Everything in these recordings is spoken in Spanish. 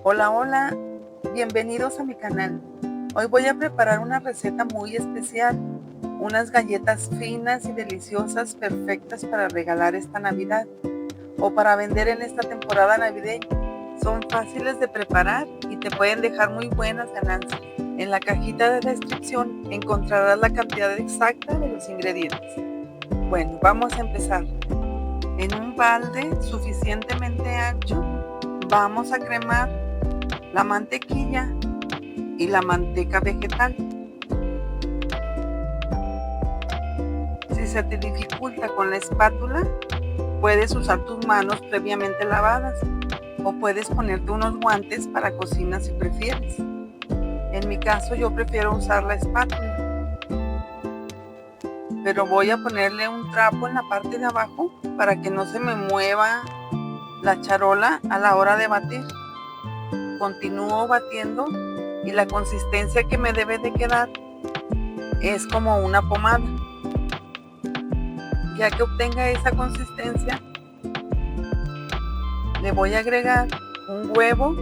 Hola, hola, bienvenidos a mi canal. Hoy voy a preparar una receta muy especial, unas galletas finas y deliciosas perfectas para regalar esta Navidad o para vender en esta temporada navideña. Son fáciles de preparar y te pueden dejar muy buenas ganancias. En la cajita de descripción encontrarás la cantidad exacta de los ingredientes. Bueno, vamos a empezar. En un balde suficientemente ancho vamos a cremar la mantequilla y la manteca vegetal. Si se te dificulta con la espátula, puedes usar tus manos previamente lavadas o puedes ponerte unos guantes para cocina si prefieres. En mi caso yo prefiero usar la espátula, pero voy a ponerle un trapo en la parte de abajo para que no se me mueva la charola a la hora de batir. Continúo batiendo y la consistencia que me debe de quedar es como una pomada. Ya que obtenga esa consistencia, le voy a agregar un huevo,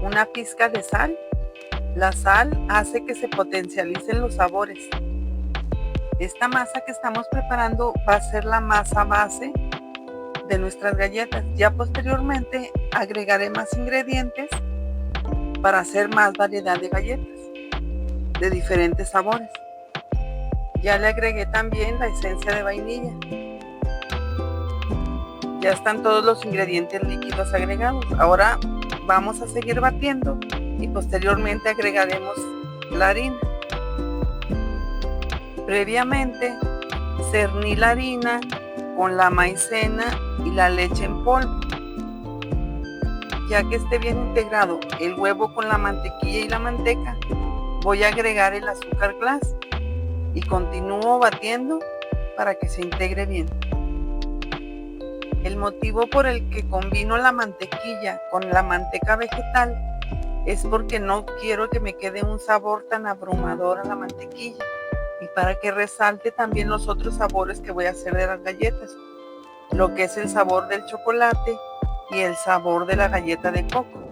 una pizca de sal. La sal hace que se potencialicen los sabores. Esta masa que estamos preparando va a ser la masa base de nuestras galletas. Ya posteriormente agregaré más ingredientes para hacer más variedad de galletas de diferentes sabores. Ya le agregué también la esencia de vainilla. Ya están todos los ingredientes líquidos agregados. Ahora vamos a seguir batiendo y posteriormente agregaremos la harina. Previamente cerní la harina con la maicena y la leche en polvo. Ya que esté bien integrado el huevo con la mantequilla y la manteca, voy a agregar el azúcar glass y continúo batiendo para que se integre bien. El motivo por el que combino la mantequilla con la manteca vegetal es porque no quiero que me quede un sabor tan abrumador a la mantequilla y para que resalte también los otros sabores que voy a hacer de las galletas, lo que es el sabor del chocolate y el sabor de la galleta de coco.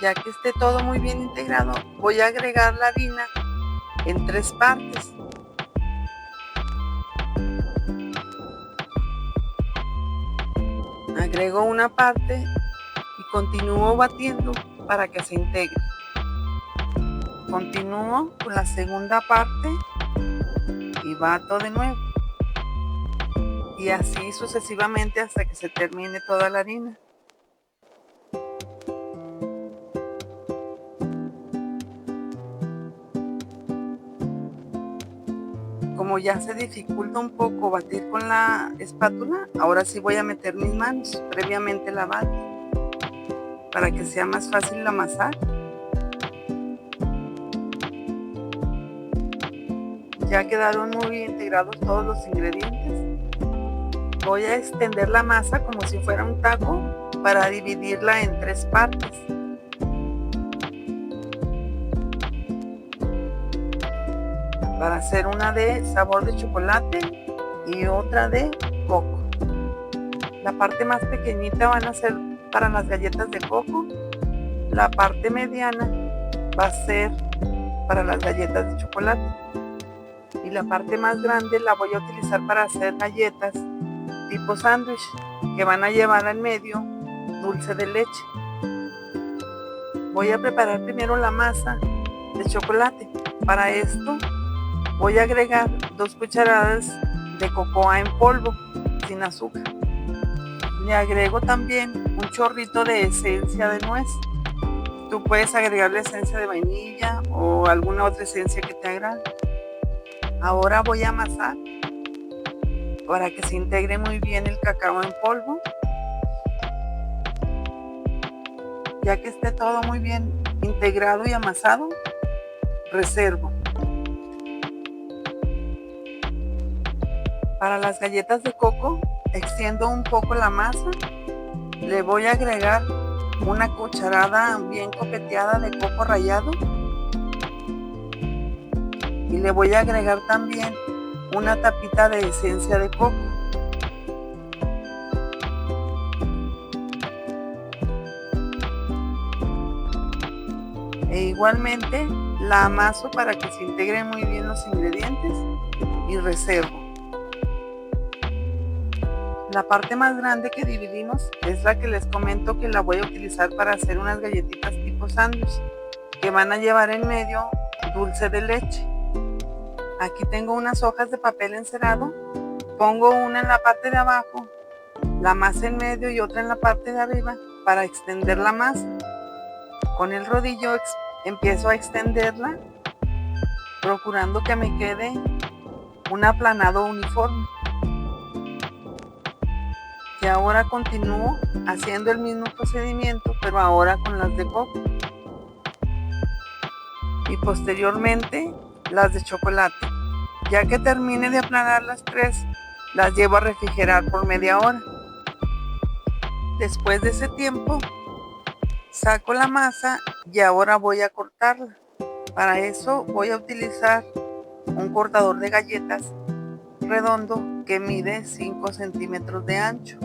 Ya que esté todo muy bien integrado, voy a agregar la harina en 3 partes. Agrego una parte y continúo batiendo para que se integre. Continúo con la segunda parte y bato de nuevo. Y así sucesivamente hasta que se termine toda la harina. Como ya se dificulta un poco batir con la espátula, ahora sí voy a meter mis manos previamente lavadas para que sea más fácil amasar. Ya quedaron muy integrados todos los ingredientes. Voy a extender la masa como si fuera un taco para dividirla en 3 partes. Para hacer una de sabor de chocolate y otra de coco. La parte más pequeñita van a ser para las galletas de coco. La parte mediana va a ser para las galletas de chocolate. Y la parte más grande la voy a utilizar para hacer galletas tipo sándwich que van a llevar al medio dulce de leche. Voy a preparar primero la masa de chocolate. Para esto voy a agregar 2 cucharadas de cocoa en polvo sin azúcar. Le agrego también un chorrito de esencia de nuez. Tú puedes agregarle esencia de vainilla o alguna otra esencia que te agrade. Ahora voy a amasar para que se integre muy bien el cacao en polvo. Ya que esté todo muy bien integrado y amasado, reservo. Para las galletas de coco, extiendo un poco la masa. Le voy a agregar una cucharada bien copeteada de coco rallado. Y le voy a agregar también una tapita de esencia de coco. E igualmente la amaso para que se integren muy bien los ingredientes y reservo. La parte más grande que dividimos es la que les comento que la voy a utilizar para hacer unas galletitas tipo sándwich que van a llevar en medio dulce de leche. Aquí tengo unas hojas de papel encerado, pongo una en la parte de abajo, la masa en medio y otra en la parte de arriba para extender la masa. Con el rodillo empiezo a extenderla, procurando que me quede un aplanado uniforme. Y ahora continúo haciendo el mismo procedimiento, pero ahora con las de coco. Y posteriormente las de chocolate. Ya que termine de aplanar las tres, las llevo a refrigerar por media hora. Después de ese tiempo, saco la masa y ahora voy a cortarla. Para eso voy a utilizar un cortador de galletas redondo que mide 5 centímetros de ancho.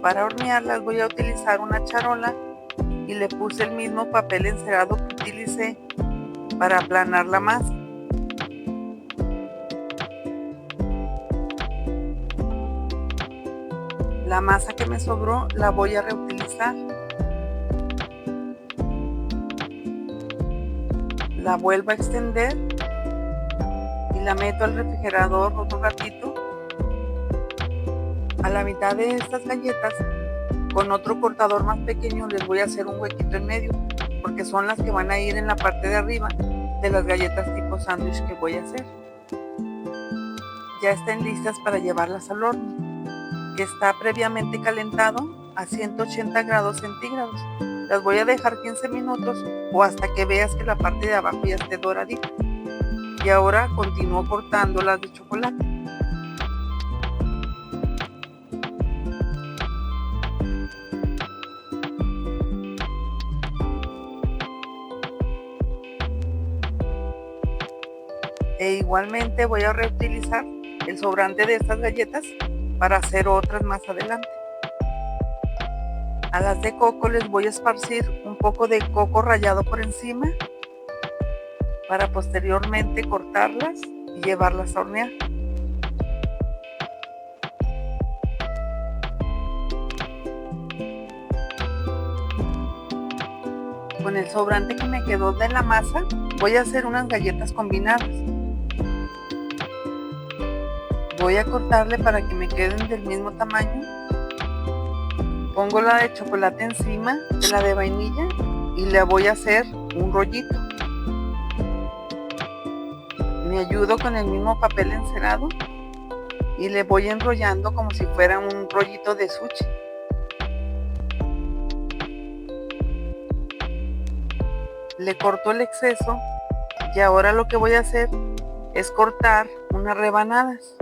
Para hornearlas voy a utilizar una charola y le puse el mismo papel encerado que utilicé para aplanar la masa. La masa que me sobró la voy a reutilizar. La vuelvo a extender y la meto al refrigerador otro ratito. A la mitad de estas galletas, con otro cortador más pequeño, les voy a hacer un huequito en medio, porque son las que van a ir en la parte de arriba de las galletas tipo sándwich que voy a hacer. Ya estén listas para llevarlas al horno, que está previamente calentado a 180 grados centígrados. Las voy a dejar 15 minutos o hasta que veas que la parte de abajo ya esté doradita. Y ahora continúo cortando las de chocolate. E igualmente voy a reutilizar el sobrante de estas galletas para hacer otras más adelante. A las de coco les voy a esparcir un poco de coco rallado por encima para posteriormente cortarlas y llevarlas a hornear. Con el sobrante que me quedó de la masa voy a hacer unas galletas combinadas. Voy a cortarle para que me queden del mismo tamaño. Pongo la de chocolate encima de la de vainilla y le voy a hacer un rollito. Me ayudo con el mismo papel encerado y le voy enrollando como si fuera un rollito de sushi. Le corto el exceso y ahora lo que voy a hacer es cortar unas rebanadas.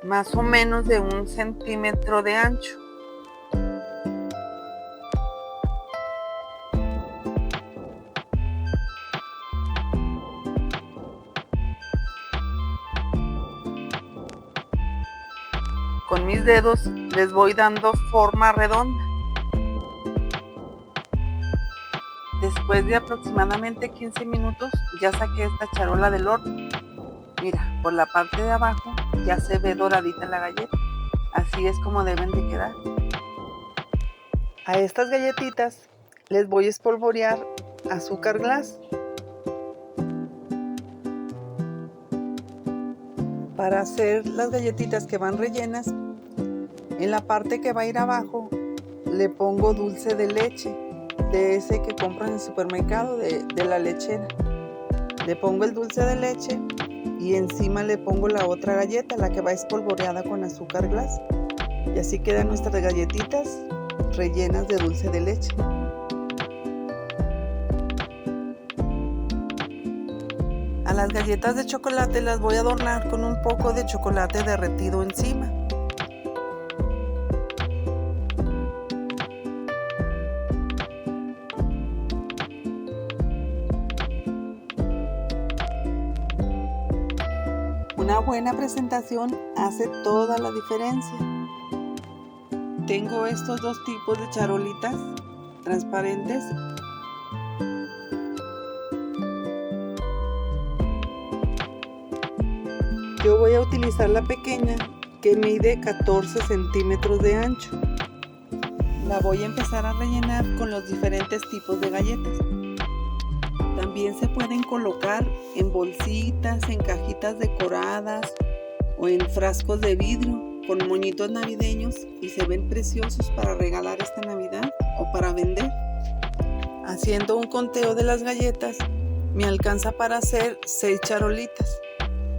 Más o menos de 1 centímetro de ancho. Con mis dedos les voy dando forma redonda. Después de aproximadamente 15 minutos ya saqué esta charola del horno. Mira, por la parte de abajo ya se ve doradita la galleta. Así es como deben de quedar. A estas galletitas les voy a espolvorear azúcar glass. Para hacer las galletitas que van rellenas, en la parte que va a ir abajo le pongo dulce de leche, de ese que compro en el supermercado, de la lechera. Le pongo el dulce de leche y encima le pongo la otra galleta, la que va espolvoreada con azúcar glass. Y así quedan nuestras galletitas rellenas de dulce de leche. A las galletas de chocolate las voy a adornar con un poco de chocolate derretido encima. Una buena presentación hace toda la diferencia. tengo estos dos tipos de charolitas transparentes. Yo voy a utilizar la pequeña que mide 14 centímetros de ancho. La voy a empezar a rellenar con los diferentes tipos de galletas. También se pueden colocar en bolsitas, en cajitas decoradas o en frascos de vidrio con moñitos navideños y se ven preciosos para regalar esta Navidad o para vender. Haciendo un conteo de las galletas, me alcanza para hacer 6 charolitas.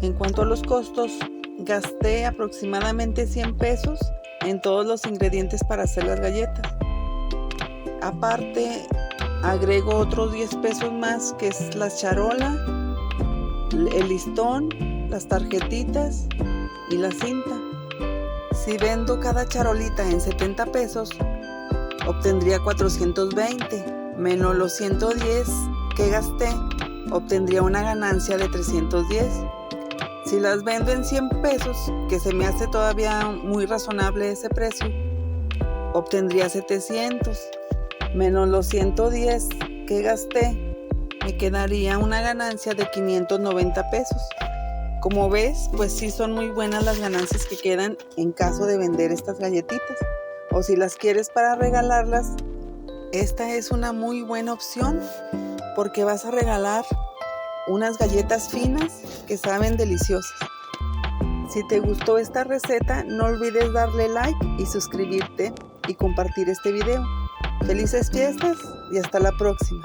En cuanto a los costos, gasté aproximadamente 100 pesos en todos los ingredientes para hacer las galletas. Aparte, agrego otros 10 pesos más, que es la charola, el listón, las tarjetitas y la cinta. Si vendo cada charolita en 70 pesos, obtendría 420, menos los 110 que gasté, obtendría una ganancia de 310. Si las vendo en 100 pesos, que se me hace todavía muy razonable ese precio, obtendría 700, menos los 110 que gasté, me quedaría una ganancia de 590 pesos. Como ves, pues sí son muy buenas las ganancias que quedan en caso de vender estas galletitas. O si las quieres para regalarlas, esta es una muy buena opción porque vas a regalar unas galletas finas que saben deliciosas. Si te gustó esta receta, no olvides darle like y suscribirte y compartir este video. Felices fiestas y hasta la próxima.